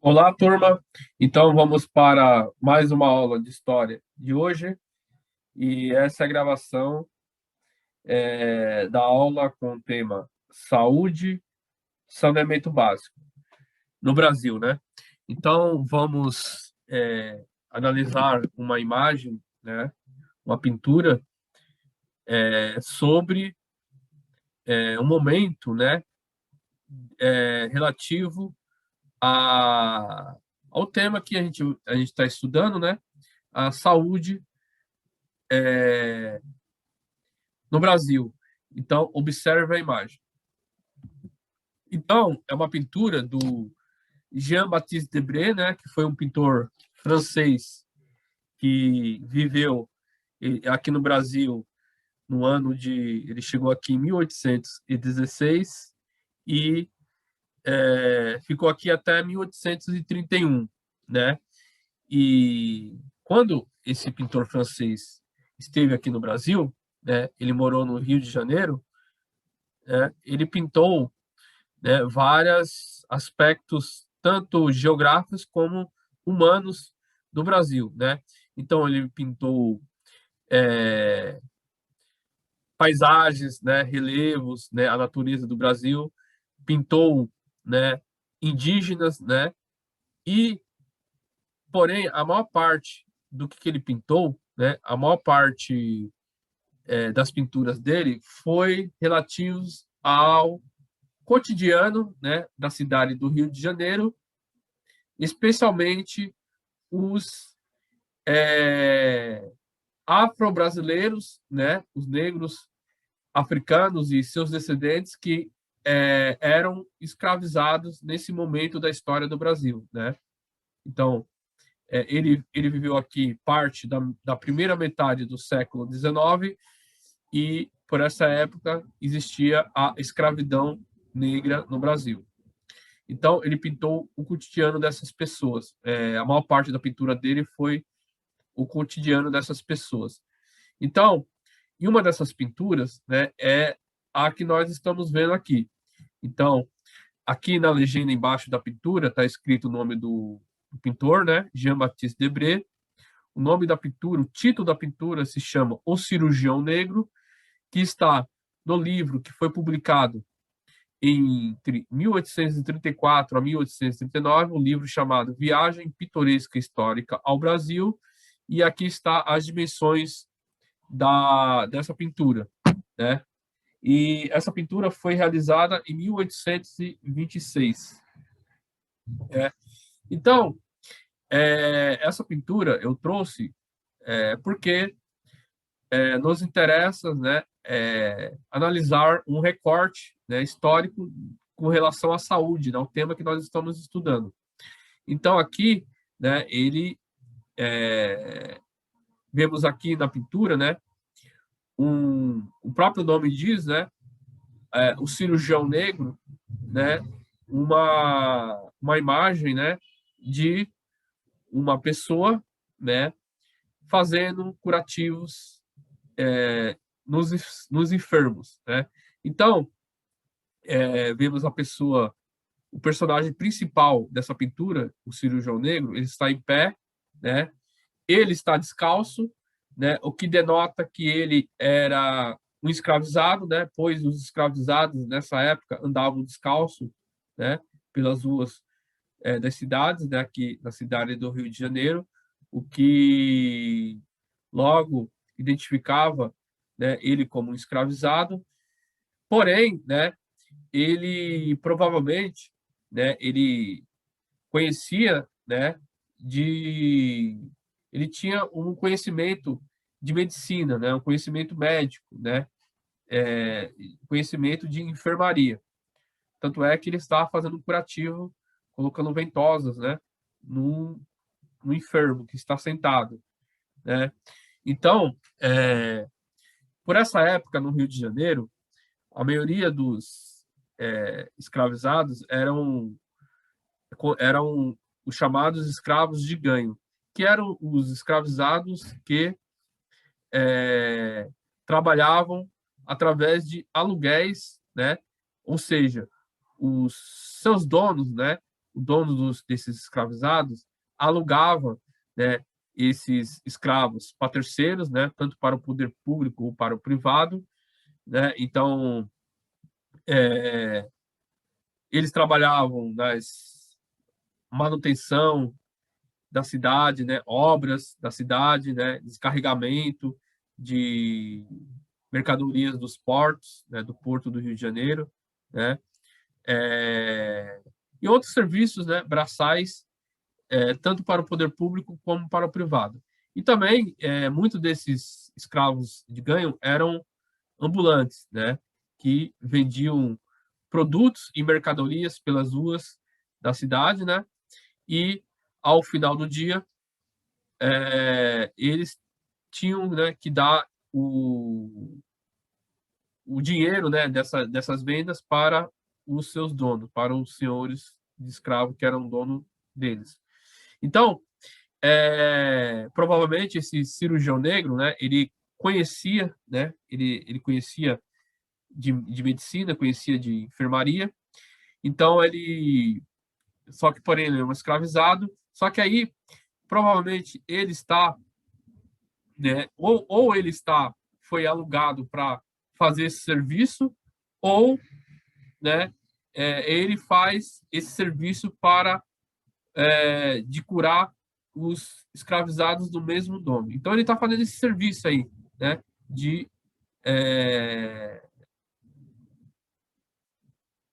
Olá, turma. Então, vamos para mais uma aula de história de hoje. E essa é a gravação da aula com o tema Saúde, Saneamento Básico no Brasil, né? Então, vamos analisar uma imagem, né? Uma pintura sobre um momento, né? Relativo ao tema que a gente está estudando, né? A saúde no Brasil. Então, observe a imagem. Então, é uma pintura do Jean-Baptiste Debré, né, que foi um pintor francês que viveu aqui no Brasil no ano de... Ele chegou aqui em 1816 e ficou aqui até 1831, né? E quando esse pintor francês esteve aqui no Brasil, né, ele morou no Rio de Janeiro, né, ele pintou, né, vários aspectos, tanto geográficos como humanos do Brasil, né? Então, ele pintou paisagens, né, relevos, né, a natureza do Brasil, pintou, né, indígenas, né? E, porém, a maior parte do que ele pintou, né, a maior parte das pinturas dele foi relativos ao cotidiano, né, da cidade do Rio de Janeiro, especialmente os afro-brasileiros, né, os negros africanos e seus descendentes que eram escravizados nesse momento da história do Brasil, né? Então, ele viveu aqui parte da primeira metade do século XIX e, por essa época, existia a escravidão negra no Brasil. Então, ele pintou o cotidiano dessas pessoas. A maior parte da pintura dele foi o cotidiano dessas pessoas. Então, e uma dessas pinturas, né, é a que nós estamos vendo aqui. Então, aqui na legenda embaixo da pintura está escrito o nome do pintor, né, Jean-Baptiste Debré. O nome da pintura, o título da pintura se chama O Cirurgião Negro, que está no livro que foi publicado entre 1834 a 1839, um livro chamado Viagem Pitoresca Histórica ao Brasil, e aqui está as dimensões dessa pintura, né? E essa pintura foi realizada em 1826. Então, essa pintura eu trouxe porque nos interessa, né, analisar um recorte, né, histórico com relação à saúde, né, o tema que nós estamos estudando. Então, aqui, né, vemos aqui na pintura, né, o próprio nome diz, né, o cirurgião negro, né, uma imagem, né, de uma pessoa, né, fazendo curativos nos enfermos, né? Então, vemos a pessoa, o personagem principal dessa pintura, o cirurgião negro, ele está em pé, né? Ele está descalço, né? O que denota que ele era um escravizado, né? Pois os escravizados nessa época andavam descalço, né? Pelas ruas das cidades, né? Aqui na cidade do Rio de Janeiro, o que logo identificava, né, ele como um escravizado. Porém, né, ele provavelmente, né, ele conhecia, né, ele tinha um conhecimento de medicina, né, um conhecimento médico, né, conhecimento de enfermaria. Tanto é que ele estava fazendo um curativo, colocando ventosas, né, no, no enfermo que está sentado, né. Então, por essa época no Rio de Janeiro, a maioria dos escravizados eram os chamados escravos de ganho, que eram os escravizados que trabalhavam através de aluguéis, né? Ou seja, os seus donos, né? o dono desses escravizados alugava, né, esses escravos para terceiros, né, tanto para o poder público ou para o privado, né? Então, é, eles trabalhavam nas manutenção da cidade, né, obras da cidade, né, descarregamento de mercadorias dos portos, né, do Porto do Rio de Janeiro, né, e outros serviços, né, braçais, tanto para o poder público como para o privado. E também, muitos desses escravos de ganho eram ambulantes, né, que vendiam produtos e mercadorias pelas ruas da cidade, né, e ao final do dia eles tinham, né, que dar o dinheiro, né, dessas vendas para os seus donos, para os senhores de escravo que eram dono deles. Então, provavelmente esse cirurgião negro, né, ele conhecia, né, ele conhecia de medicina, conhecia de enfermaria, então ele, só que porém ele é um escravizado, só que aí provavelmente ele está, né, ou ele está, foi alugado para fazer esse serviço, ou, né, ele faz esse serviço para de curar os escravizados do mesmo dono. Então ele está fazendo esse serviço aí, né, de é,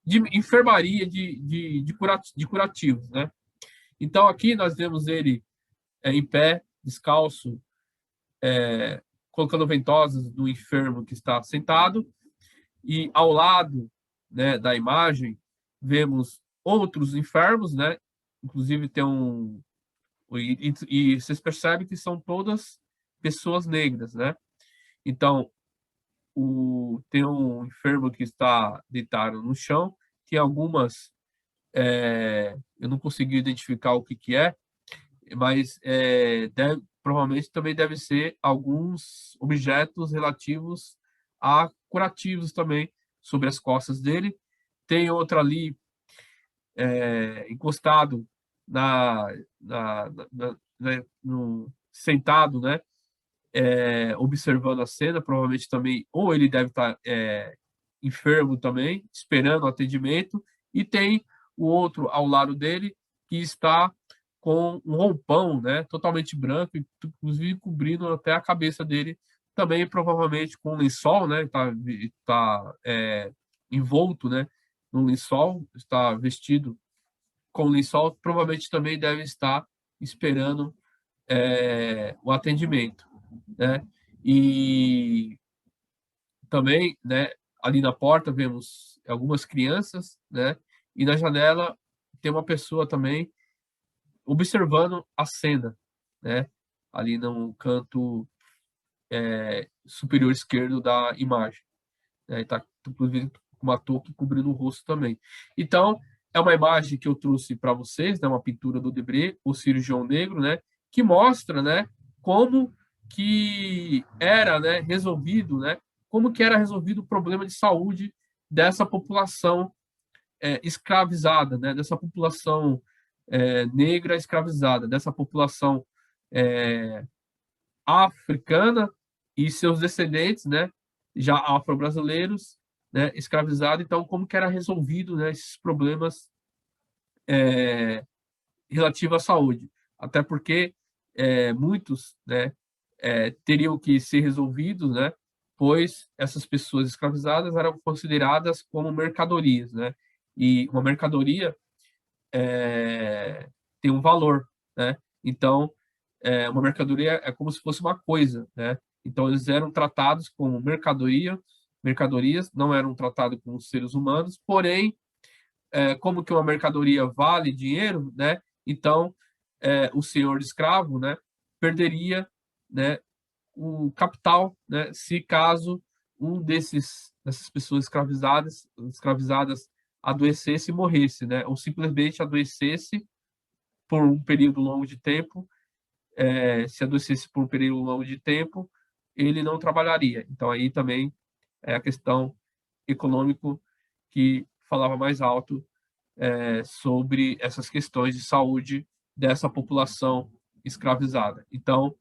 de enfermaria, de curativos, né? Então aqui nós vemos ele em pé, descalço, colocando ventosas no enfermo que está sentado, e ao lado, né, da imagem vemos outros enfermos, né? Inclusive tem e vocês percebem que são todas pessoas negras, né? Então tem um enfermo que está deitado no chão, tem algumas, eu não consegui identificar o que que é, mas provavelmente também deve ser alguns objetos relativos a curativos também sobre as costas dele. Tem outro ali encostado sentado, né, observando a cena, provavelmente também, ou ele deve estar enfermo também, esperando o atendimento, e tem o outro ao lado dele que está com um roupão, né, totalmente branco, inclusive cobrindo até a cabeça dele, também provavelmente com um lençol, né, envolto, né, no lençol, está vestido com lençol, provavelmente também deve estar esperando o atendimento, né? E também, né, ali na porta vemos algumas crianças, né? E na janela tem uma pessoa também observando a cena, né? Ali no canto superior esquerdo da imagem, né? Está inclusive com uma touca cobrindo o rosto também. Então, é uma imagem que eu trouxe para vocês, né? Uma pintura do Debré, o cirurgião negro, né? Que mostra, né? Como que era, né? Resolvido, né? Como que era resolvido o problema de saúde dessa população escravizada, né? Dessa população negra escravizada, dessa população é, africana e seus descendentes, né, já afro-brasileiros, né, escravizados. Então, como que era resolvido, né, esses problemas relativos à saúde? Até porque muitos, né, teriam que ser resolvidos, né, pois essas pessoas escravizadas eram consideradas como mercadorias, né? E uma mercadoria tem um valor, né? Então, uma mercadoria é como se fosse uma coisa, né? Então, eles eram tratados como mercadorias, não eram tratados como seres humanos, porém, como que uma mercadoria vale dinheiro, né? Então, o senhor de escravo, né, perderia, né, o capital, né, se caso dessas pessoas escravizadas adoecesse e morresse, né? Ou simplesmente adoecesse por um período longo de tempo, se adoecesse por um período longo de tempo, ele não trabalharia. Então, aí também é a questão econômico que falava mais alto sobre essas questões de saúde dessa população escravizada. Então,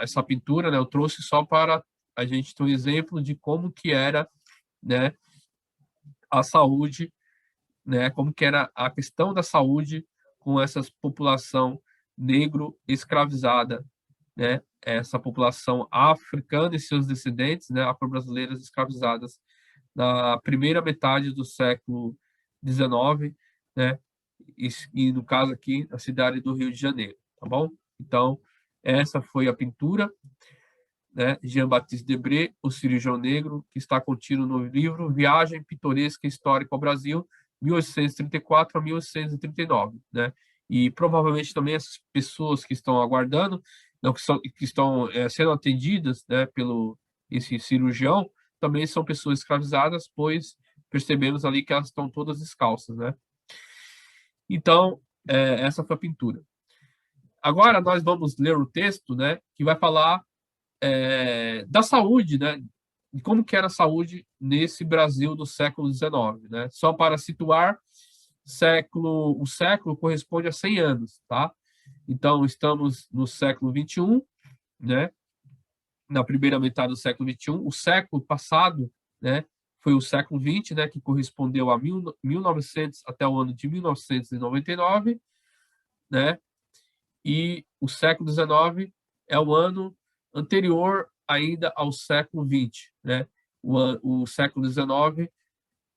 essa pintura, né, eu trouxe só para a gente ter um exemplo de como que era, né, a saúde, né, como que era a questão da saúde com essa população negro escravizada, né, essa população africana e seus descendentes, né, afro-brasileiras escravizadas na primeira metade do século XIX, né, e no caso aqui, a cidade do Rio de Janeiro, tá bom? Então, essa foi a pintura, né, Jean-Baptiste Debré, O Cirurgião Negro, que está contido no livro Viagem Pitoresca e Histórica ao Brasil, 1834 a 1839, né? E provavelmente também essas pessoas que estão aguardando, não, que estão sendo atendidas, né, pelo esse cirurgião, também são pessoas escravizadas, pois percebemos ali que elas estão todas descalças, né? Então, essa foi a pintura. Agora nós vamos ler o texto, né, que vai falar da saúde, né, de como que era a saúde nesse Brasil do século XIX, né? Só para situar, o século corresponde a 100 anos, tá? Então, estamos no século XXI, né? Na primeira metade do século XXI. O século passado, né, foi o século XX, né, que correspondeu a 1900 até o ano de 1999, né? E o século XIX é o ano anterior ainda ao século XX, né? O século XIX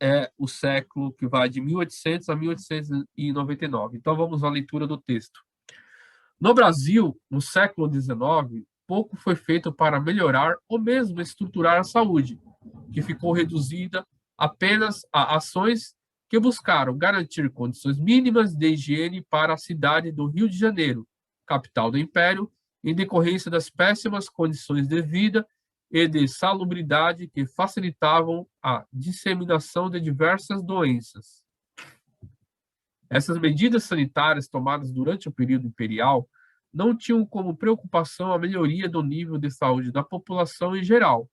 é o século que vai de 1800 a 1899. Então vamos à leitura do texto. No Brasil, no século XIX, pouco foi feito para melhorar ou mesmo estruturar a saúde, que ficou reduzida apenas a ações que buscaram garantir condições mínimas de higiene para a cidade do Rio de Janeiro, capital do Império, em decorrência das péssimas condições de vida e de salubridade que facilitavam a disseminação de diversas doenças. Essas medidas sanitárias tomadas durante o período imperial não tinham como preocupação a melhoria do nível de saúde da população em geral,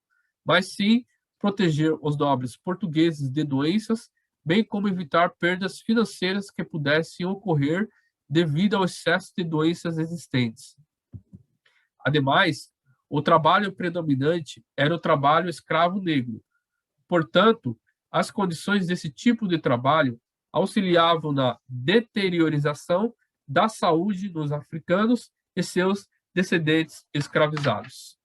mas sim proteger os nobres portugueses de doenças, bem como evitar perdas financeiras que pudessem ocorrer devido ao excesso de doenças existentes. Ademais, o trabalho predominante era o trabalho escravo negro. Portanto, as condições desse tipo de trabalho auxiliavam na deteriorização da saúde dos africanos e seus descendentes escravizados.